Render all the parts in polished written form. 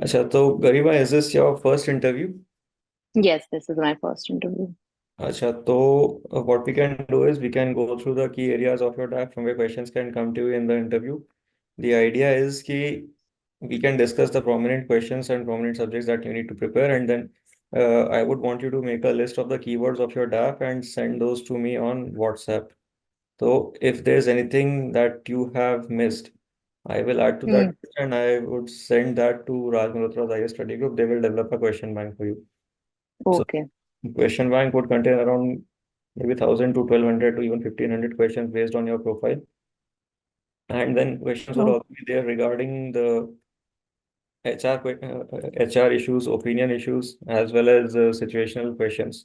अच्छा तो Garima, is this your first interview? Yes, this is my first interview. अच्छा तो what we can do is we can go through the key areas of your DAF from where questions can come to you in the interview. The idea is कि we can discuss the prominent questions and prominent subjects that you need to prepare, and then I would want you to make a list of the keywords of your DAF and send those to me on WhatsApp. So if there's anything that you have missed, I will add to Hmm. that list and I would send that to Raj Malhotra's IAS study group. They will develop a question bank for you. So Okay. question bank would contain around maybe 1,000 to 1,200 to even 1,500 questions based on your profile. And then questions would Oh. also be there regarding the HR issues, opinion issues, as well as situational questions.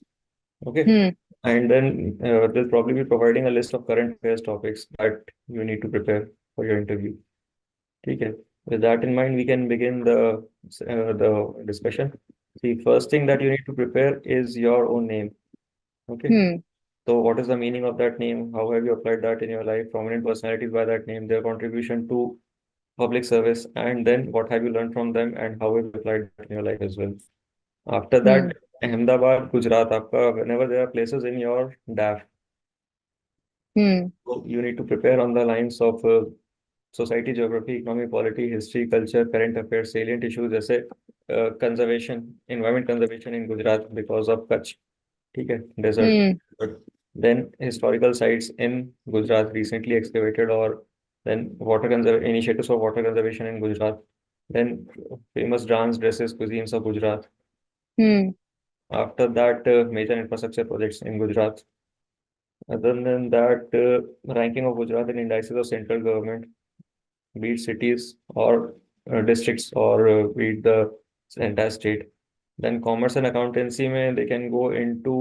Okay. Hmm. And then they'll probably be providing a list of current affairs topics that you need to prepare for your interview. Okay. With that in mind, we can begin the discussion. The first thing that you need to prepare is your own name. Okay. Hmm. So, what is the meaning of that name? How have you applied that in your life? Prominent personalities by that name, their contribution to public service, and then what have you learned from them, and how have you applied that in your life as well? After Hmm. that, Ahmedabad, Gujarat, आपका whenever there are places in your DAF, Hmm. so you need to prepare on the lines of society, geography, economy, polity, history, culture, current affairs, salient issues जैसे conservation, environment conservation in Gujarat because of Kutch. ठीक है, desert. Hmm. But then historical sites in Gujarat recently excavated, or then water conserv initiatives for water conservation in Gujarat. Then famous dance, dresses, cuisines of Gujarat. Hmm. After that, major infrastructure projects in Gujarat. Other than that, ranking of Gujarat in indices of central government, be it cities or districts, or be it the entire state. Then commerce and accountancy में they can go into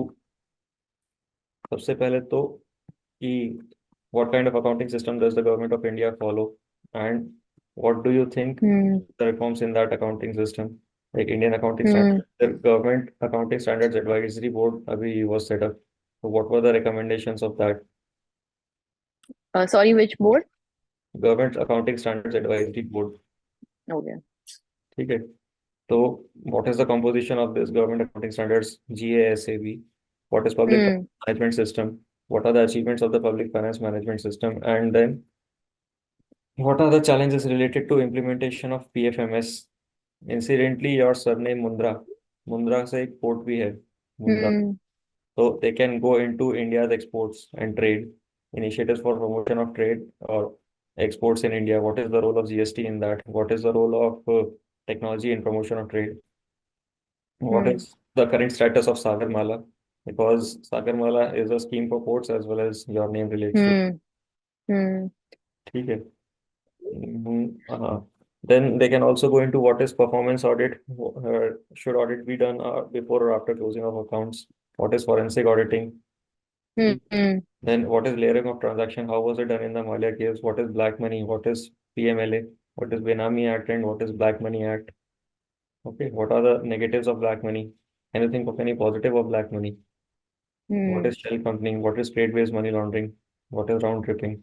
सबसे पहले तो कि what kind of accounting system does the government of India follow, and what do you think Hmm. the reforms in that accounting system, like Indian accounting Hmm. standards, the government accounting standards advisory board abhi was set up. So what were the recommendations of that Sorry, which board? government accounting standards advisory board? Okay. ठीक है, तो what is the composition of this government accounting standards GASAB? What is public Hmm. finance management system? What are the achievements of the public finance management system? And then what are the challenges related to implementation of PFMS? Incidentally, your surname Mundra, Mundra से एक port भी है, Mundra. Hmm. So they can go into India's exports and trade, initiatives for promotion of trade or exports in India. What is the role of GST in that? What is the role of technology in promotion of trade? What Hmm. is the current status of Sagarmala? Because Sagarmala is a scheme for ports as well as your name relates to. Hmm. Hmm. ठीक है. Then they can also go into what is performance audit. Should audit be done before or after closing of accounts? What is forensic auditing? Hmm. Hmm. Then what is layering of transaction? How was it done in the Malia case? What is black money? What is PMLA? What is Benami Act and what is Black Money Act? Okay, what are the negatives of black money? Anything of any positive of black money? What Hmm. is shell company? What is trade-based money laundering? What is round tripping?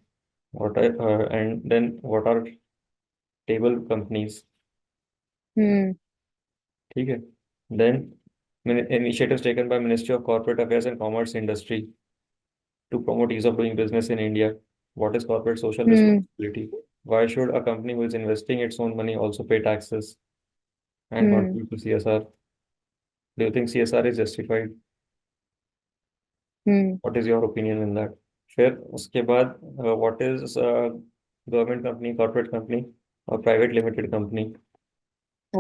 And then what are table companies? Hmm. ठीक है. Then initiatives taken by Ministry of Corporate Affairs and Commerce Industry to promote ease of doing business in India. What is corporate social Hmm. responsibility? Why should a company who is investing its own money also pay taxes and Hmm. contribute to CSR? Do you think CSR is justified? Hmm. What is your opinion in that? फिर उसके बाद what is government company, corporate company, or private limited company?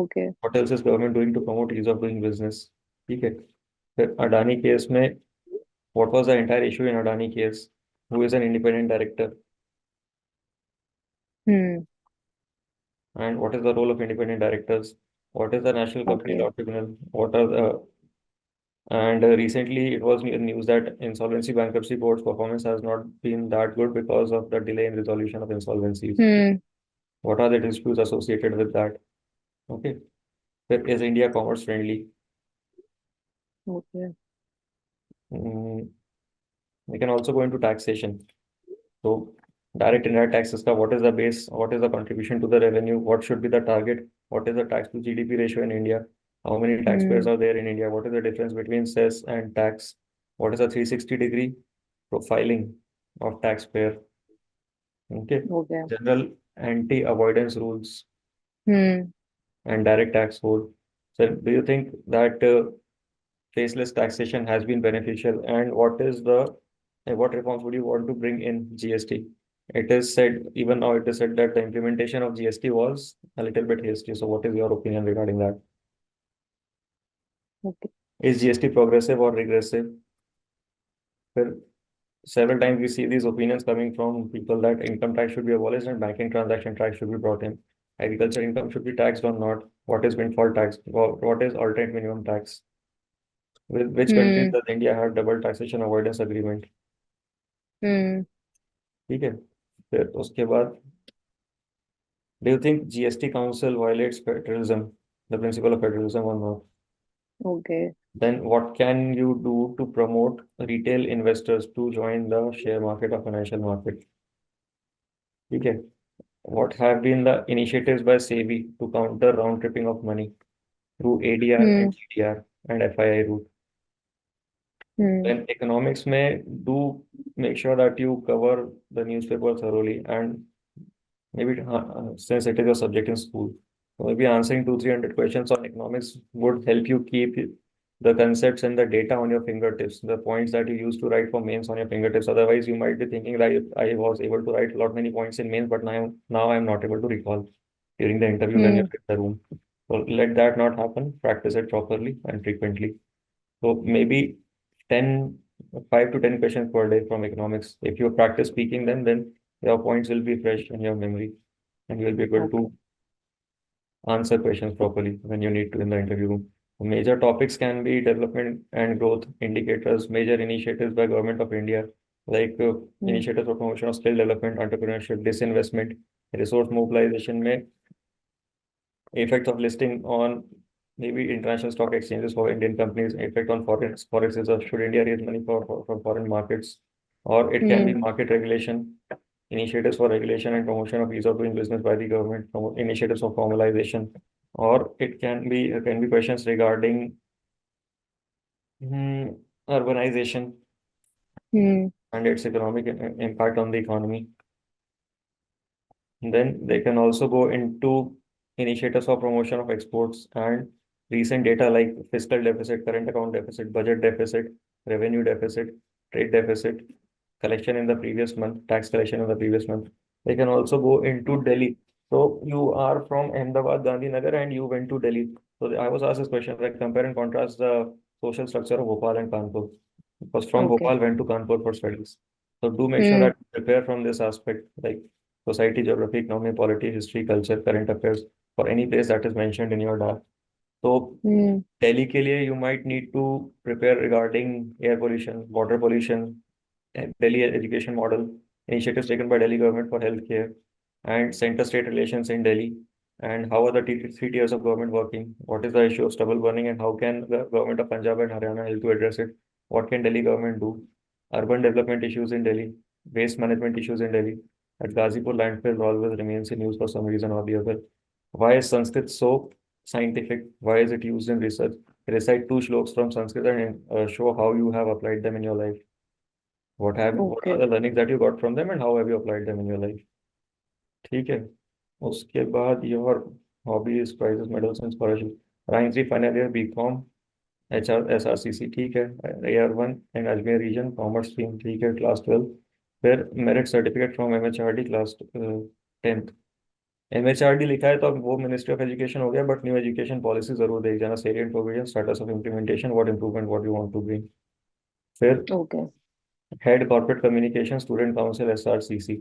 Okay. What else is government doing to promote ease of doing business? ठीक है. फिर Adani case में what was the entire issue in Adani case? Who is an independent director? Hmm. And what is the role of independent directors? What is the National Company Okay. Law Tribunal? What are the and recently it was news that insolvency bankruptcy board's performance has not been that good because of the delay in resolution of insolvencies. Hmm. What are the disputes associated with that? Okay. Is India commerce friendly? Okay. Mm, we can also go into taxation. So direct indirect taxes, what is the base? What is the contribution to the revenue? What should be the target? What is the tax to GDP ratio in India? How many taxpayers Hmm. are there in India? What is the difference between cess and tax? What is the 360-degree profiling of taxpayer? Okay. Okay. General anti-avoidance rules Hmm. and direct tax code. So, do you think that faceless taxation has been beneficial? And what reforms would you want to bring in GST? It is said, even now, it is said that the implementation of GST was a little bit hasty. So, what is your opinion regarding that? Okay. Is GST progressive or regressive? Well, several times we see these opinions coming from people that income tax should be abolished and banking transaction tax should be brought in. Agriculture income should be taxed or not? What is windfall tax? What is alternate minimum tax? With which countries Hmm. does India have double taxation avoidance agreement? Hmm. ठीक है. फिर उसके बाद, do you think GST Council violates federalism, the principle of federalism or not? Okay. Then what can you do to promote retail investors to join the share market or financial market? ठीक है. What have been the initiatives by SEBI to counter round tripping of money through ADR Hmm. and GDR and FII route? Hmm. Then economics may do make sure that you cover the newspaper thoroughly, and maybe since it is a subject in school, so maybe answering 300 questions on economics would help you keep the concepts and the data on your fingertips, the points that you used to write for mains on your fingertips. Otherwise, you might be thinking that I was able to write a lot many points in mains, but now I'm not able to recall during the interview when you're Hmm. in the room. So let that not happen. Practice it properly and frequently. So maybe 10, 5 to 10 questions per day from economics. If you practice speaking them, then your points will be fresh in your memory and you will be able Okay. to answer questions properly when you need to in the interview room. Major topics can be development and growth indicators, major initiatives by Government of India, like Hmm. initiatives for promotion of skill development, entrepreneurship, disinvestment, resource mobilization में effect of listing on maybe international stock exchanges for Indian companies, effect on forex reserves. Should India raise money for foreign markets? Or it can be Hmm. market regulation, initiatives for regulation and promotion of ease of doing business by the government, initiatives of formalization, or it can be questions regarding hmm, urbanization Hmm. and its economic impact on the economy. Then they can also go into initiatives for promotion of exports and recent data like fiscal deficit, current account deficit, budget deficit, revenue deficit, trade deficit, collection in the previous month, tax collection in the previous month. They can also go into Delhi. So you are from Ahmedabad, Gandhinagar, and you went to Delhi. So I was asked this question, like compare and contrast the social structure of Bhopal and Kanpur. Because from Okay. Bhopal went to Kanpur for studies. So do make sure Hmm. that you prepare from this aspect, like society, geography, economy, polity, history, culture, current affairs, for any place that is mentioned in your DAR. So Hmm. Delhi के लिए you might need to prepare regarding air pollution, water pollution, Delhi education model, initiatives taken by Delhi government for healthcare, and center-state relations in Delhi, and how are the 3 tiers of government working? What is the issue of stubble burning, and how can the government of Punjab and Haryana help to address it? What can Delhi government do? Urban development issues in Delhi, waste management issues in Delhi. At Ghazipur landfill always remains in use for some reason or the other. Why is Sanskrit so scientific? Why is it used in research? Recite 2 shloks from Sanskrit and show how you have applied them in your life. What are Okay. the learnings that you got from them and how have you applied them in your life? ठीक है. उसके बाद your hobbies prizes medals and scholarship. Rank 3 final year BCom SRCC ठीक है. AR1 and Ajmer region commerce stream ठीक है. Class 12. फिर merit certificate from MHRD class 10th. MHRD लिखा है तो अब वो मिनिस्ट्री ऑफ एजुकेशन हो गया, बट न्यू एजुकेशन पॉलिसी जरूर देख जाना. Salient provision, status of implementation, what improvement, what you want to bring. फिर Okay. Head corporate communication student council SRCC.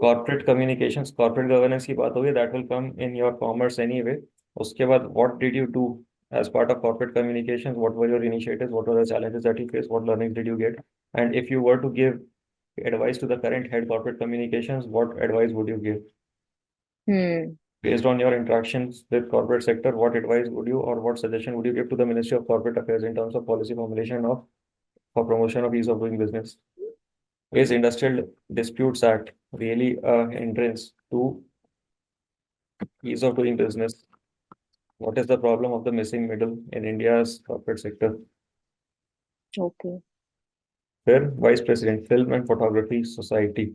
Corporate communications, corporate governance की बात होगी, that will come in your commerce anyway. उसके बाद what did you do as part of corporate communications? What were your initiatives? What were the challenges that you faced? What learnings did you get? And if you were to give advice to the current head corporate communications, what advice would you give? Hmm. Based on your interactions with corporate sector, what advice would you or what suggestion would you give to the Ministry of Corporate Affairs in terms of policy formulation of for promotion of ease of doing business? Is Industrial Disputes Act really a hindrance to Ease of doing business. What is the problem of the missing middle in India's corporate sector? Okay. फिर vice president film and photography society.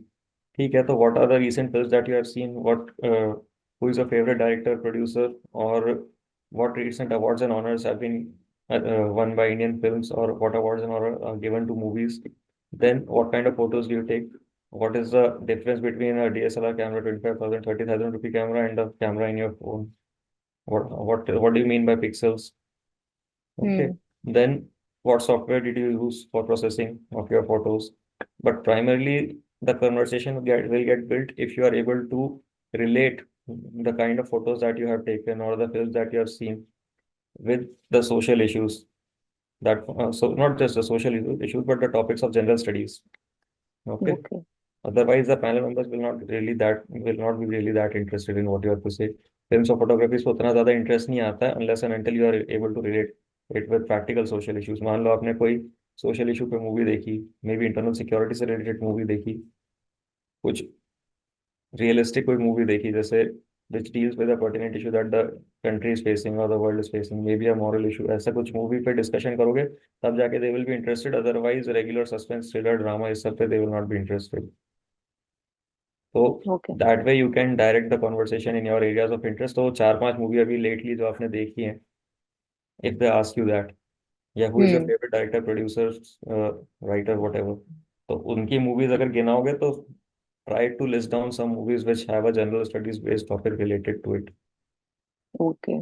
ठीक है, तो what are the recent films that you have seen, what who is your favourite director producer, और what recent awards and honors have been won by Indian films, or what awards and honors are given to movies? Then what kind of photos do you take? What is the difference between a DSLR camera, 25,000, 30,000 rupee camera, and a camera in your phone? What do you mean by pixels? Okay. Hmm. Then what software did you use for processing of your photos? But primarily, the conversation will get built if you are able to relate the kind of photos that you have taken or the films that you have seen with the social issues that so not just the social issues, but the topics of general studies. Okay. Okay. Otherwise, the panel members will not be really that interested in what you have to say. Films or photography से उतना ज़्यादा interest नहीं आता है unless and until you are able to relate it with practical social issues. मान लो आपने कोई social issue पे मूवी देखी, मे बी इंटरनल सिक्योरिटी से रिलेटेड मूवी देखी, कुछ रियलिस्टिक कोई मूवी देखी जैसे which deals with a pertinent issue that the country is facing or the world is facing, maybe a moral issue, ऐसा कुछ मूवी पे डिस्कशन करोगे तब जाके they will be interested. Otherwise, regular suspense, thriller, drama इस सब पे they will not be interested. तो Okay. That way you can direct the conversation in your areas of interest. तो चार पांच मूवी अभी लेटली जो आपने देखी है, if they ask you that, या who is your Hmm. Favourite director producer writer whatever, तो उनकी मूवीज अगर गिनाओगे तो try to list down some movies which have a general studies based topic related to it. Okay.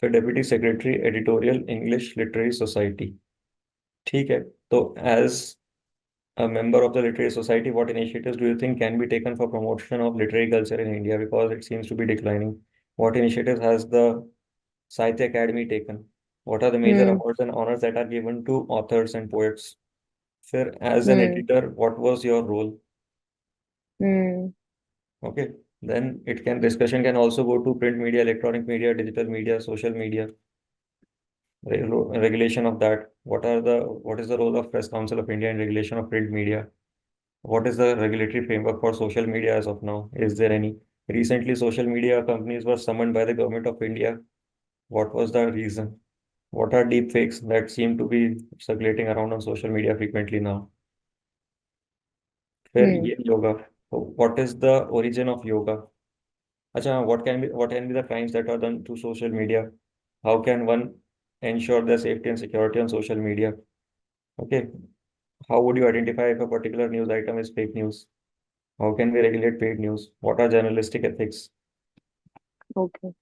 फिर deputy secretary editorial English literary society. ठीक है, तो as a member of the literary society, what initiatives do you think can be taken for promotion of literary culture in India, because it seems to be declining? What initiatives has the Sahitya Academy taken? What are the major Hmm. awards and honors that are given to authors and poets? Sir, as an Hmm. editor, what was your role? Hmm. Okay, then it can discussion can also go to print media, electronic media, digital media, social media, regulation of that. What is the role of Press Council of India in regulation of print media? What is the regulatory framework for social media as of now? Is there any? Recently, social media companies were summoned by the government of India. What was the reason? What are deep fakes that seem to be circulating around on social media frequently now? Where Hmm. yoga? What is the origin of yoga? Acha, what can be the crimes that are done to social media? How can one ensure their safety and security on social media? Okay. How would you identify if a particular news item is fake news? How can we regulate paid news? What are journalistic ethics? Okay.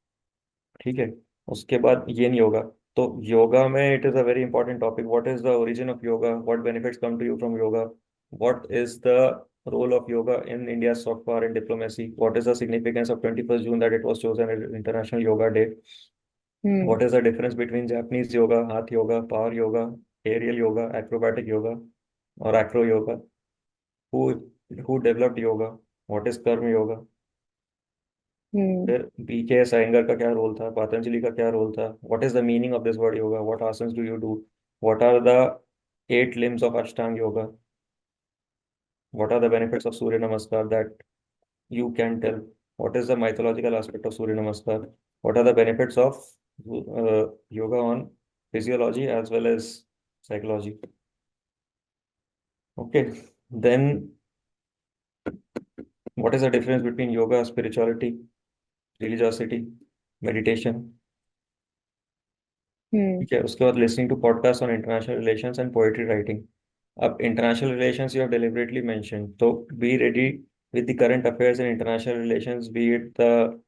ठीक है. उसके बाद ये नहीं होगा. तो yoga में it is a very important topic. What is the origin of yoga? What benefits come to you from yoga? What is the role of yoga in India's soft power and diplomacy? What is the significance of 21st June that it was chosen as International Yoga Day? Hmm. What is the difference between Japanese yoga, Hatha yoga, power yoga, aerial yoga, acrobatic yoga, or acro yoga? Who developed yoga? What is karma yoga? Hmm. फिर BKS Iyengar का क्या role था, पतंजलि का क्या role था? What is the meaning of this word yoga? What asanas do you do? What are the 8 limbs of Ashtanga yoga? What are the benefits of Surya Namaskar that you can tell? What is the mythological aspect of Surya Namaskar? What are the benefits of yoga on physiology as well as psychology? Okay, then what is the difference between yoga, spirituality, religiosity, meditation? Hmm. ठीक है, उसके बाद listening to podcast on international relations and poetry writing. अब international relations you have deliberately mention, तो be ready with the current affairs in international relations, be it the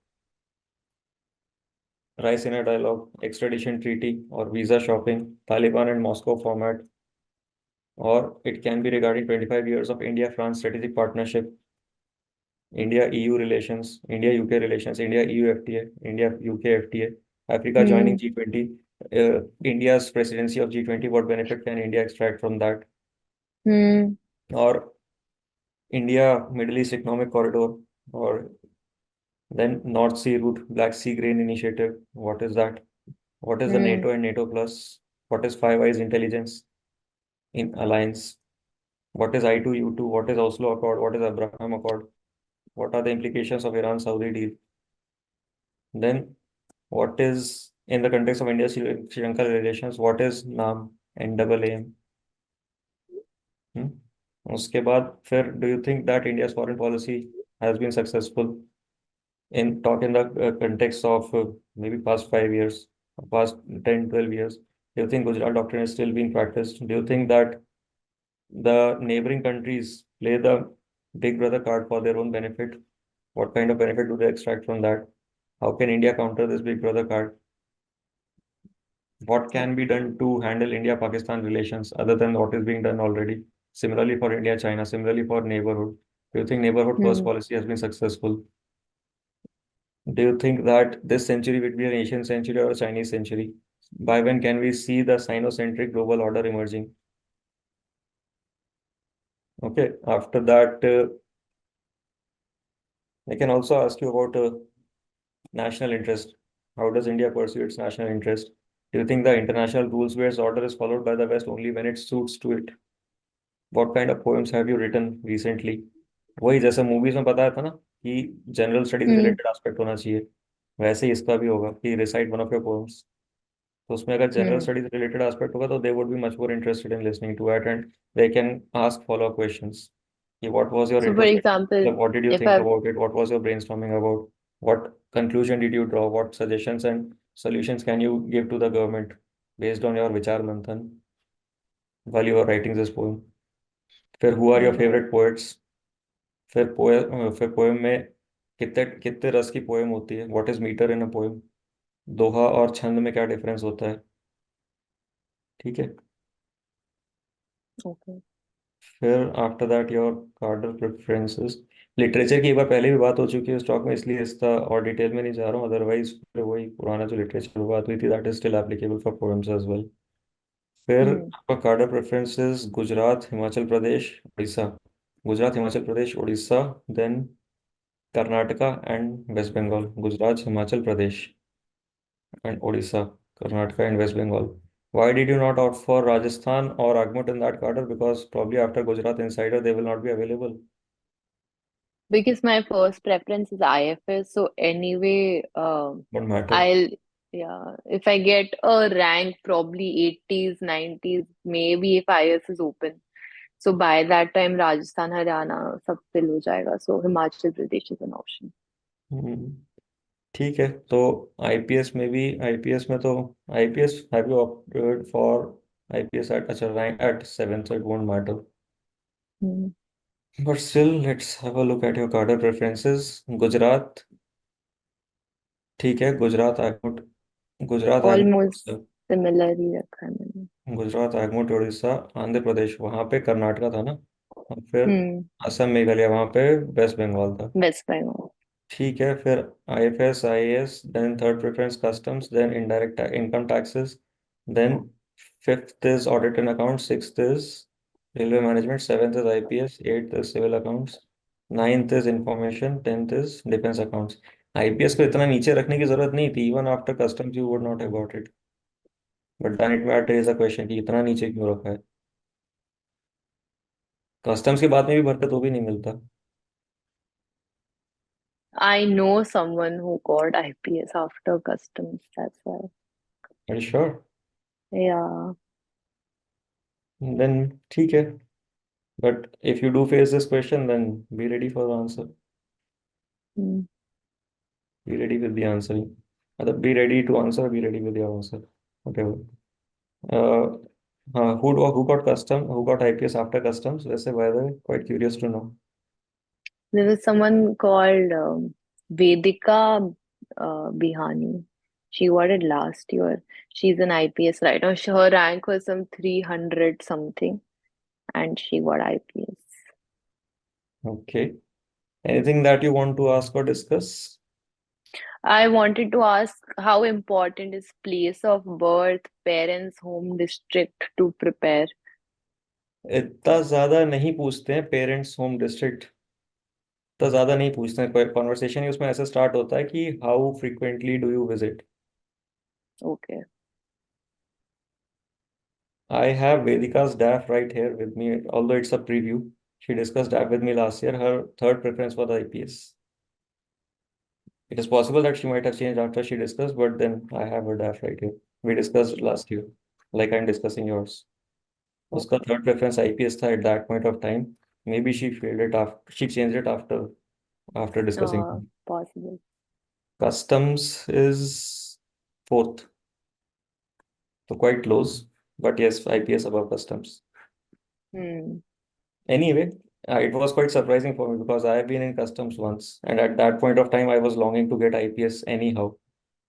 Raisina dialogue, extradition treaty, or visa shopping, Taliban and Moscow format, or it can be regarding 25 years of India-France strategic partnership, India-EU relations, India-UK relations, India-EU FTA, India-UK FTA, Africa joining Hmm. G20, India's presidency of G20, what benefit can India extract from that? Hmm. Or India Middle East Economic Corridor, or then North Sea route, Black Sea Grain Initiative. What is that? What is the Hmm. NATO and NATO plus? What is Five Eyes intelligence in alliance? What is I2U2? What is Oslo Accord? What is Abraham Accord? What are the implications of Iran Saudi deal? Then what is in the context of India Sri Lanka relations, what is NAM, NAAM? उसके बाद फिर do you think that India's foreign policy has been successful in the context of maybe past 5 years, past 10, 12 years? Do you think Gujarat doctrine is still being practiced? Do you think that the neighboring countries play the big brother card for their own benefit? What kind of benefit do they extract from that? How can India counter this big brother card? What can be done to handle India-Pakistan relations other than what is being done already? Similarly for India-China, similarly for neighborhood. Do you think neighborhood first Hmm. policy has been successful? Do you think that this century will be an Asian century or a Chinese century? By when can we see the Sinocentric global order emerging? Okay, after that, I can also ask you about national interest. How does India pursue its national interest? Do you think the international rules-based order is followed by the West only when it suits to it? What kind of poems have you written recently? वही जैसे movies में बताया था ना कि general studies Hmm. Related aspect होना चाहिए, वैसे ही इसका भी होगा कि recite one of your poems. तो उसमें अगर general Hmm. Studies related aspect होगा तो they would be much more interested in listening to it and they can ask follow up questions कि what was your So, for introspective, example, मतलब what did you if think I've about it, what was your brainstorming about, what conclusion did you draw, what suggestions and solutions can you give to the government based on your vichar manthan while you are writing this poem? फिर who are your hmm. favorite poets? फिर poem में कितने कितने रस की poem होती है, what is meter in a poem, दोहा और छंद में क्या डिफरेंस होता है? ठीक है। Okay. फिर after that your cadre preferences. Literature की एक बार पहले भी बात हो चुकी है स्टॉक में, इसलिए इसका और डिटेल में नहीं जा रहा हूँ, अदरवाइज फिर वही पुराना जो लिटरेचर बात हुई थी that is still applicable for poems as well. फिर Hmm. आपका cadre preferences Gujarat Himachal Pradesh Orissa, Gujarat Himachal Pradesh Orissa, then Karnataka and West Bengal, Gujarat Himachal Pradesh and Odisha, Karnataka and West Bengal. Why did you not opt for Rajasthan or Agmut in that quarter? Because probably after Gujarat Insider, they will not be available. Because my first preference is IFS, so anyway, Don't matter. I'll, yeah, if I get a rank, probably 80s, 90s, maybe if IAS is open. So by that time, Rajasthan, Haryana, सब fill हो जाएगा. So Himachal Pradesh is an option. हम्म, ठीक है। तो IPS में भी, IPS में तो IPS have you opted for IPS at, अच्छा rank at 7th, it won't matter, Hmm. But still let's have a look at your cadre preferences. Gujarat, ठीक है, गुजरात एगमोट, गुजरात Almost एगमोट, similar ही रखा है मैंने. गुजरात एगमोट उड़ीसा, आंध्र प्रदेश वहां पे कर्नाटका था ना, और फिर Hmm. असम मेघालय वहां पे वेस्ट बंगाल था। West Bengal. ठीक है, फिर IFS IAS, then third preference customs, then indirect income taxes, then fifth is audit and account, sixth is railway management, seventh is IPS, eighth is civil accounts, ninth is information, tenth is defence accounts. IPS को इतना नीचे रखने की जरूरत नहीं थी, even after customs you would not have got it, but then it might raise a question कि इतना नीचे क्यों रखा है। कस्टम्स के बाद में भी भरते तो भी नहीं मिलता। I know someone who got IPS after customs. That's why. Are you sure? Yeah. Then ठीक है, but if you do face this question, then be ready for the answer. Hmm. Be ready with the answering. मतलब be ready to answer, be ready with your answer. Whatever. Uh, who got who got IPS after customs? वैसे by the way, quite curious to know. There was someone called Vedika Bihani. She got it last year. She's an IPS right now. Her rank was some 300 something, and she got IPS. Okay. Anything that you want to ask or discuss? I wanted to ask how important is place of birth, parents' home district to prepare? इतना ज्यादा नहीं पूछते हैं parents home district, इतना ज्यादा नहीं पूछते हैं। कोई कॉन्वर्सेशन ही उसमें ऐसे स्टार्ट होता है कि how frequently do you visit. Okay. I have Vedika's DAF right here with me, although it's a preview. She discussed DAF with me last year. Her third preference was IPS. It is possible that she might have changed after she discussed, but then I have her DAF right here. We discussed last year, like I'm discussing yours. उसका Okay. third preference IPS था at that point of time. Maybe she failed it after she changed it after discussing. Possible. Customs is fourth, so quite close. But yes, IPS above customs. Hmm. Anyway, it was quite surprising for me because I have been in customs once, and at that point of time, I was longing to get IPS anyhow.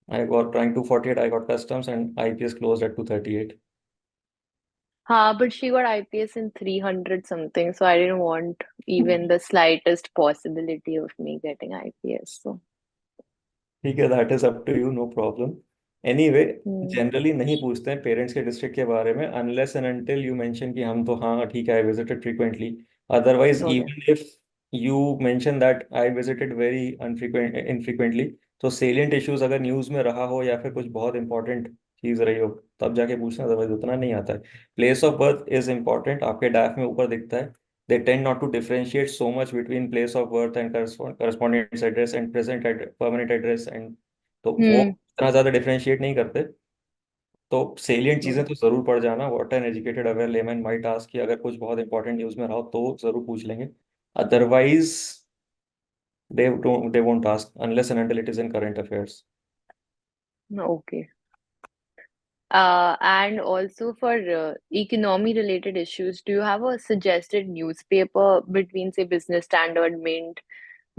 I got rank 248, I got customs, and IPS closed at 238. But she got IPS in 300 something, so I didn't want even the slightest possibility of me getting IPS. So, ठीक है, that is up to you, no problem. Anyway, hmm. Generally नहीं पूछते हैं parents के district के बारे में unless and until you mention कि हम तो हाँ ठीक है I visited frequently. Otherwise Okay. Even if you mention that I visited very unfrequent infrequently, तो सेलिएंट इश्यूज अगर न्यूज में रहा हो या फिर कुछ बहुत इंपॉर्टेंट चीज रही हो तब जाके पूछना, अदरवाइज उतना नहीं आता है. Place of birth is important, आपके डैफ में ऊपर दिखता है. They tend not to differentiate so much between place of birth and correspondence address and permanent address, and तो वो Hmm. इतना ज्यादा डिफरेंशिएट नहीं करते. तो सेलिएंट चीजें Okay. तो जरूर पढ़ जाना. What an educated aware layman might ask कि अगर कुछ बहुत इंपॉर्टेंट न्यूज में रहो तो जरूर पूछ लेंगे. Otherwise they won't ask unless and until it is in current affairs. Okay. And also for economy related issues, do you have a suggested newspaper between say Business Standard, Mint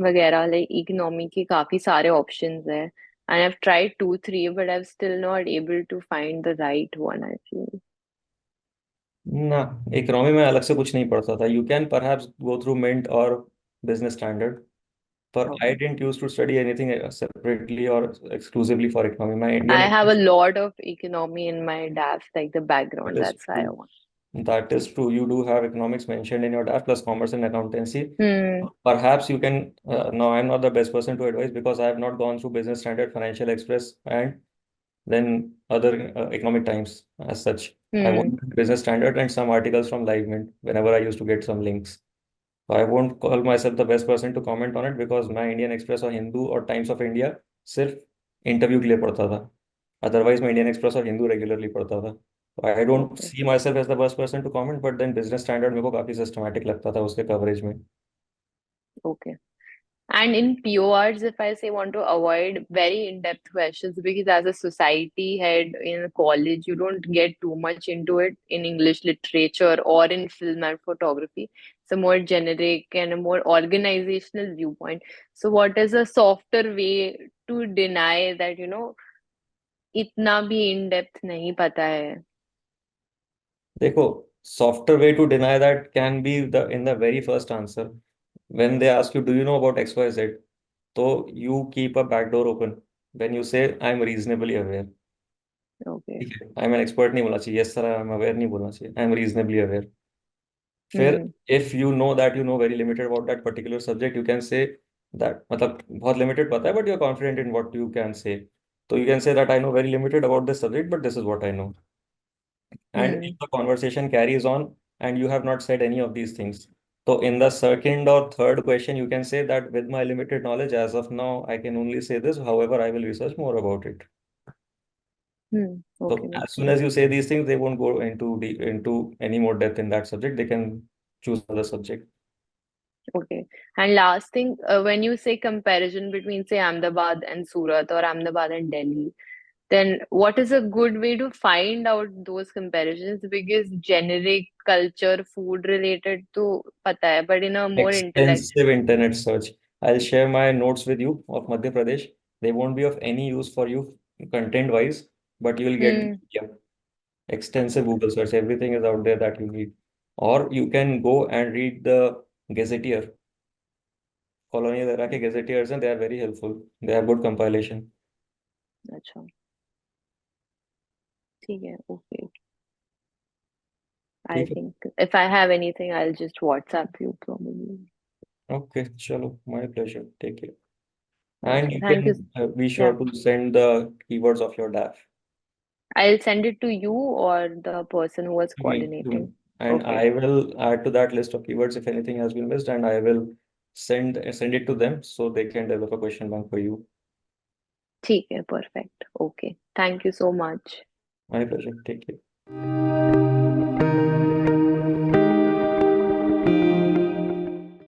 वगैरह? Like economy के काफी सारे options है, and I've tried two, three, but I've still not able to find the right one, I feel. ना, economy में अलग से कुछ नहीं पढ़ता था. You can perhaps go through Mint और Business Standard. But I Okay. didn't used to study anything separately or exclusively for economy. My Indian I have a Express, lot of economy in my DAF, like the background. that is That's why I true. want. That is true. You do have economics mentioned in your DAF plus commerce and accountancy. Hmm. Perhaps you can. No, I'm not the best person to advise because I have not gone through Business Standard, Financial Express, and then other economic times as such. I Hmm. won't Business Standard and some articles from Live Mint whenever I used to get some links. So I won't call myself the best person to comment on it because मैं Indian express और हिंदू और times of India सिर्फ interview के लिए पढ़ता था. Otherwise मैं Indian express और हिंदू रेगुलरली पढ़ता था. तो I don't Okay. See myself as the best person to comment, but then business standard मेरे को काफी सिस्टमैटिक लगता था उसके कवरेज में. Okay. And in PORs, if I say want to avoid very in-depth questions, because as a society head in a college, you don't get too much into it in English literature or in film and photography. It's a more generic and a more organizational viewpoint. So, what is a softer way to deny that, इतना भी in-depth नहीं पता है? देखो, softer way to deny that can be the in the very first answer. When they ask you, do you know about XYZ? So you keep a back door open. When you say, I'm reasonably aware. Okay. ठीक है, I am an expert नहीं बोलना चाहिए. Yes sir I am aware नहीं बोलना चाहिए. I am reasonably aware. फिर Hmm. If you know that you know very limited about that particular subject, you can say that, मतलब बहुत लिमिटेड पता है but you are confident in what you can say. तो you can say that I know very limited about this subject but this is what I know. And if Hmm. The conversation carries on and you have not said any of these things, so in the second or third question you can say that with my limited knowledge as of now I can only say this, however I will research more about it. Hmm. Okay. So as Okay. soon as you say these things, they won't go into any more depth in that subject. They can choose another subject. Okay. And last thing, when you say comparison between, say, Ahmedabad and Surat or Ahmedabad and Delhi, then what is a good way to find out those comparisons? Because generic culture, food related to pata hai, but in a more Extensive intellectual. internet search. I'll share my notes with you of Madhya Pradesh. They won't be of any use for you content wise, but you will get the Hmm. idea. Extensive Google search. Everything is out there that you need. Or you can go and read the Gazetteer. Colonial era के Gazetteers, and they are very helpful. They have good compilation. अच्छा, ठीक है. Okay. I ठीक है. think if I have anything, I'll just WhatsApp you probably. Okay, chalo. My pleasure. Take care. And Okay. you Thank you. can be Yeah. sure to send the keywords of your DAF I'll send it to you or the person who was to me. coordinating. And Okay. I will add to that list of keywords if anything has been missed, and I will send it to them so they can develop a question bank for you. ठीक है, perfect. Okay. Thank you so much. My pleasure. Take care.